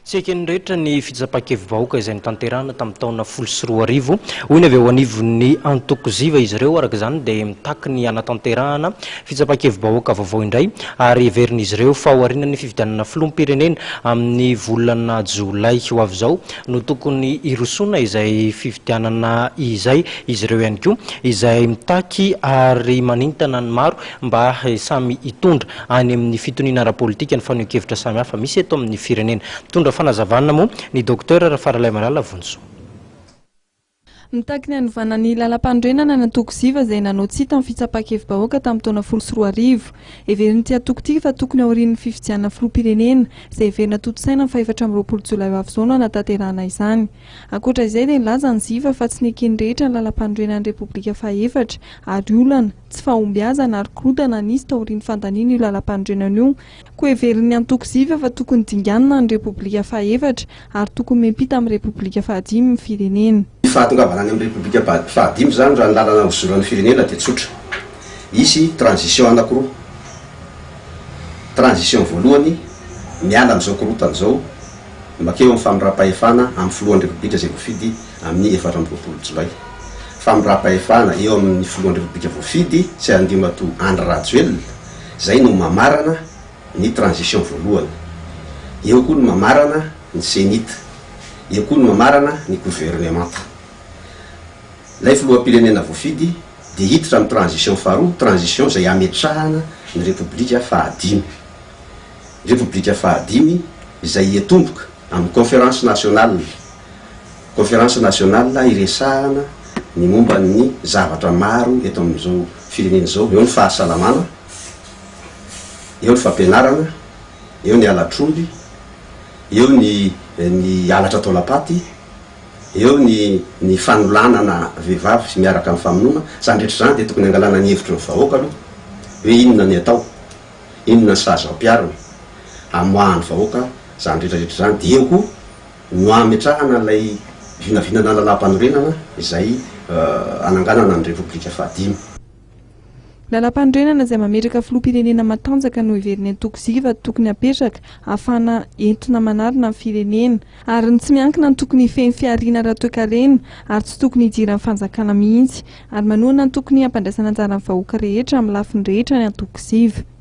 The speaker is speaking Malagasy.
Sekin rehetra ny fitsapakevim-bahoaka izay nitanterahana tamin'ny taona 2010 hoy ny avy eo anivon'ny antoko ZIVA izy ireo araka izany dia mitaky ny anatanterahana fitsapakevim-bahoaka vaovao indray ary heverin'izy ireo fa ao aorian'ny fifidianana filoham-pirenena amin'ny volana Jolay ho avy izao no tokony irosoana izay fifidianana izay izy ireo ihany koa izay mitaky ary manintana ny maro mba samy hitondra any amin'ny fitoniana ara-politika ny fanehoan-kevitra samihafa misy eto amin'ny firenena. Mitondra fanazavana mo ny dokter Raha Malala Vonso. Mitaky ny hanovana ny lalam-pandrenana na antoko ZIVA izay nanao tsita amin'ny fitsapakevim-bahoaka tamin'ny taona 2010. Heveriny ty antoko ty fa tokony aorian'ny fifidianana filoham-pirenena izay heverina toto-tsaina amin'ny 4 Jolay ho avy izao no hanatanterahana izany. Ankoatra izay dia nilaza ny ZIVA fa tsy nekeny rehetra ny lalam-pandrenan'ny Repoblika fahefatra ary olana tsy fahombiazana ary korodana nisy taorian'ny fandaniana io lalam-pandrenana io. Koa heverin'ny antoko ZIVA fa tokony dinganina ny Repoblika fahefatra ary tokony miampita amin'ny Repoblika fahadimy ny firenena. Fahatongavana any amin'ny Repoblika fahadimy zany raha ny lalana hozoran'ny firenena dia tsotra. Isy transition anankiroa. Transition voalohany miala amin'izao korotana izao makeo amin'ny famiraha-pahefana amin'ny filohan'ny Repoblika izay voafidy amin'ny 4 Jolay. Famiraha-pahefana eo amin'ny filohan'ny Repoblika voafidy tsy andima to Andry Rajoelina izay no mamarana ny transition voalohany. Eo koa no mamarana ny senita. Eo koa no mamarana ny gouvernemanta. Lay filoham-pirenena voafidy dia hiditra amin'ny transition faharoa, transition izay ametrahana ny Repoblika fahadimy. Repoblika fahadimy izay hiatomboka amin'ny conférence nationale. Conférence nationale iresahana ny momba ny zavatra maro eto amin'izao firenena izao. Eo ny fahasalamana, eo ny fampianarana, eo ny alatromby, eo ny alatra taolapaty, eo ny fanolanana vehivavy miaraka amin'ny famonoana. Zany rehetra zany dia tokony angalana ny hevitry ny vahoaka aloha hoe inona ny atao, inona ny sazy ampiarina amoahan'ny vahoaka zany rehetrarehetra zany. Dia eo koa no ametrahana ilay vinavinana lalam-panorenana izay ananganana ny Repoblika fahadimy. Lalam-pandrenana izay mametraka filoham-pirenena matanjaka no heverin'ny antoko ZIVA tokony apetraka ahafana entona manarina amin'ny firenena ary ny tsy miankina ny tokony hifehy fiariana raha toe-karena ary tsy tokony hidiran'ny fanjakana mihitsy ary manoana ny tokony hampandraisana anjara ny vahoaka rehetra amin'ny lafiny rehetra ny antoko ZIVA.